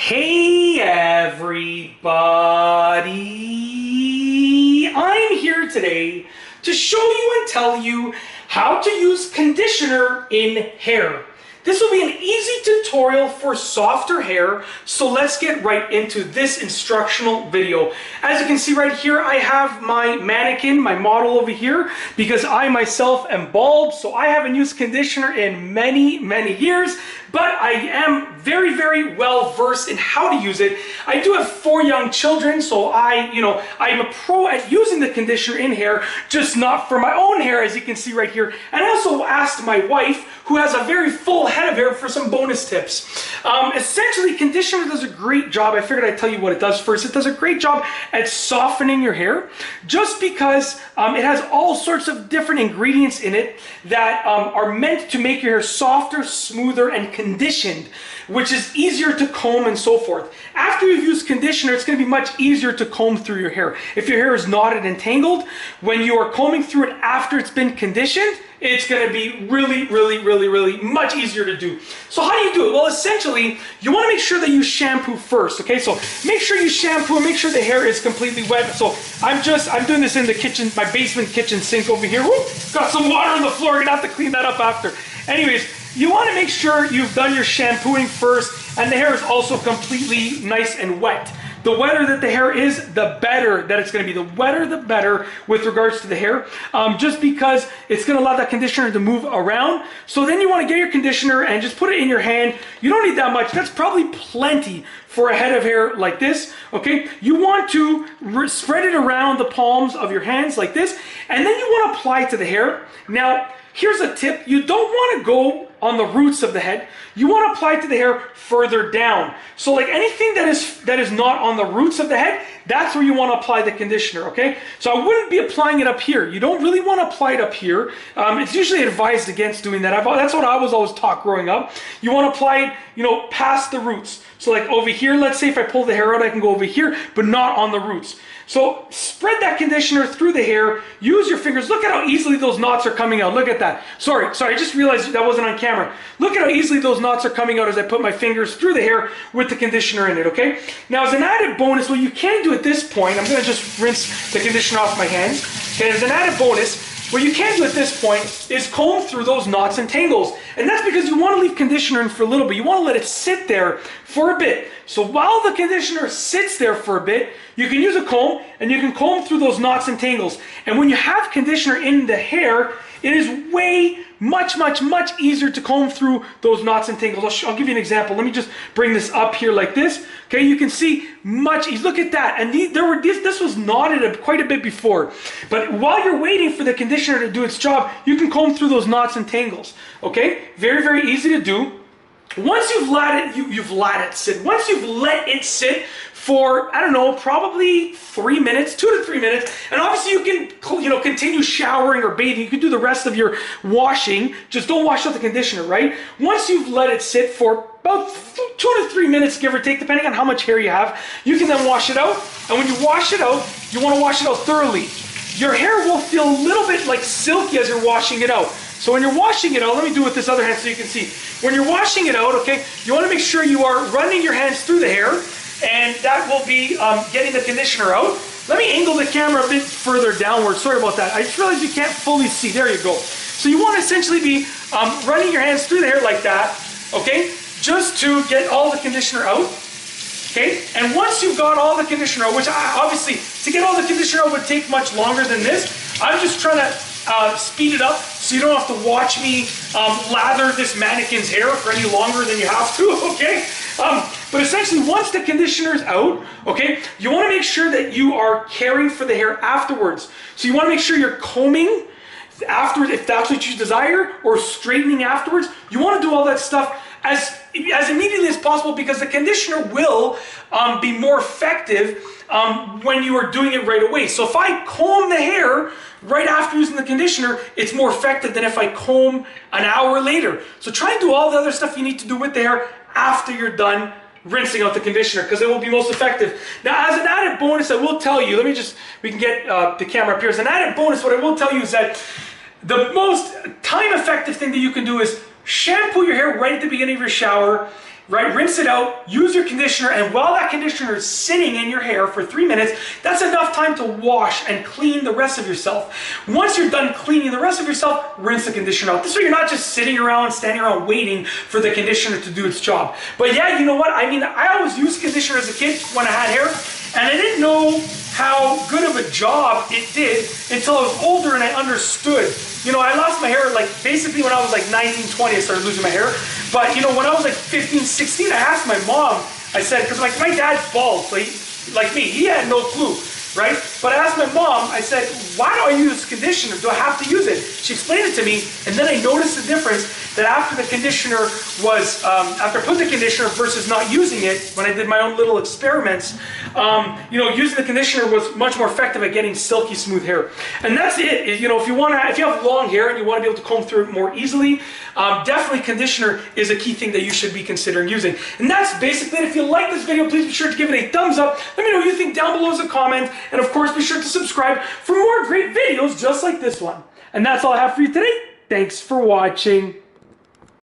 Hey everybody! I'm here today to show you and tell you how to use conditioner in hair. This will be an easy tutorial for softer hair, so let's get right into this instructional video. As you can see right here, I have my mannequin, my model over here, because I myself am bald, so I haven't used conditioner in many years, but I am very well versed in how to use it. I do have 4 young children, so I'm a pro at using the conditioner in hair, just not for my own hair, as you can see right here. And I also asked my wife, who has a very full head of hair, for some bonus tips. Essentially, conditioner does a great job. I figured I'd tell you what it does first. It does a great job at softening your hair, just because it has all sorts of different ingredients in it that are meant to make your hair softer, smoother, and conditioned, which is easier to comb and so forth. After you've used conditioner, it's going to be much easier to comb through your hair. If your hair is knotted and tangled, when you are combing through it after it's been conditioned, it's going to be really much easier to do. So how do you do it? Well, essentially, you want to make sure that you shampoo first, okay? So make sure you shampoo and make sure the hair is completely wet. So I'm doing this in the kitchen, my basement kitchen sink over here. Woo! Got some water on the floor. You're going to have to clean that up after. Anyways, you want to make sure you've done your shampooing first, and the hair is also completely nice and wet. The wetter that the hair is, the better that it's going to be. The wetter, the better with regards to the hair, just because it's going to allow that conditioner to move around. So then you want to get your conditioner and just put it in your hand. You don't need that much. That's probably plenty for a head of hair like this, okay? You want to spread it around the palms of your hands like this, and then you want to apply it to the hair. Now, here's a tip. You don't want to go on the roots of the head. You want to apply it to the hair further down. So like anything that is not on the roots of the head, that's where you want to apply the conditioner, okay? So I wouldn't be applying it up here. You don't really want to apply it up here. It's usually advised against doing that. That's what I was always taught growing up. You want to apply it, past the roots. So like over here, let's say if I pull the hair out, I can go over here, but not on the roots. So spread that conditioner through the hair. Use your fingers. Look at how easily those knots are coming out. Look at that. Sorry, I just realized that wasn't on camera. Look at how easily those knots are coming out as I put my fingers through the hair with the conditioner in it, okay? Now, as an added bonus, what you can do at this point, I'm going to just rinse the conditioner off my hands. Okay, as an added bonus, what you can do at this point is comb through those knots and tangles. And that's because you want to leave conditioner in for a little bit. You want to let it sit there for a bit. So while the conditioner sits there for a bit, you can use a comb and you can comb through those knots and tangles. And when you have conditioner in the hair, it is way much easier to comb through those knots and tangles. I'll give you an example. Let me just bring this up here like this. Okay, you can see much easier. Look at that. And this was knotted quite a bit before. But while you're waiting for the conditioner to do its job, you can comb through those knots and tangles. Okay, very easy to do. Once you've let it sit. Once you've let it sit for, I don't know, probably 3 minutes, 2 to 3 minutes, and obviously you can, continue showering or bathing. You can do the rest of your washing. Just don't wash out the conditioner, right? Once you've let it sit for about 2 to 3 minutes, give or take, depending on how much hair you have, you can then wash it out. And when you wash it out, you want to wash it out thoroughly. Your hair will feel a little bit like silky as you're washing it out. So when you're washing it out, let me do it with this other hand so you can see. When you're washing it out, okay, you want to make sure you are running your hands through the hair, and that will be getting the conditioner out. Let me angle the camera a bit further downward. Sorry about that. I just realized you can't fully see. There you go. So you want to essentially be running your hands through the hair like that, okay, just to get all the conditioner out. Okay, and once you've got all the conditioner out, which obviously to get all the conditioner out would take much longer than this, I'm just trying to speed it up so you don't have to watch me lather this mannequin's hair for any longer than you have to, okay? But essentially, once the conditioner's out, okay, you want to make sure that you are caring for the hair afterwards. So you want to make sure you're combing afterwards, if that's what you desire, or straightening afterwards. You want to do all that stuff as immediately as possible, because the conditioner will be more effective when you are doing it right away. So if I comb the hair right after using the conditioner, it's more effective than if I comb an hour later. So try and do all the other stuff you need to do with the hair after you're done rinsing out the conditioner, because it will be most effective. Now, as an added bonus, I will tell you, we can get the camera up here. As an added bonus, what I will tell you is that the most time-effective thing that you can do is shampoo your hair right at the beginning of your shower, right? Rinse it out, use your conditioner, and while that conditioner is sitting in your hair for 3 minutes, that's enough time to wash and clean the rest of yourself. Once you're done cleaning the rest of yourself, rinse the conditioner out. This way you're not just sitting around, standing around waiting for the conditioner to do its job. But yeah, you know what? I mean, I always used conditioner as a kid when I had hair, and I didn't know how good of a job it did until I was older and I understood. You know, I lost my hair like basically when I was like 19, 20, I started losing my hair. But you know, when I was like 15, 16, I asked my mom, I said, because like my dad's bald, so like me, he had no clue, right? But I asked my mom, I said, why do I use conditioner? Do I have to use it? She explained it to me, and then I noticed the difference that after the conditioner was, after I put the conditioner versus not using it, when I did my own little experiments, you know, using the conditioner was much more effective at getting silky smooth hair. And that's it. You know, if you have long hair and you want to be able to comb through it more easily, definitely conditioner is a key thing that you should be considering using. And that's basically it. If you like this video, please be sure to give it a thumbs up. Let me know what you think down below as a comment. And of course, be sure to subscribe for more great videos just like this one. And that's all I have for you today. Thanks for watching.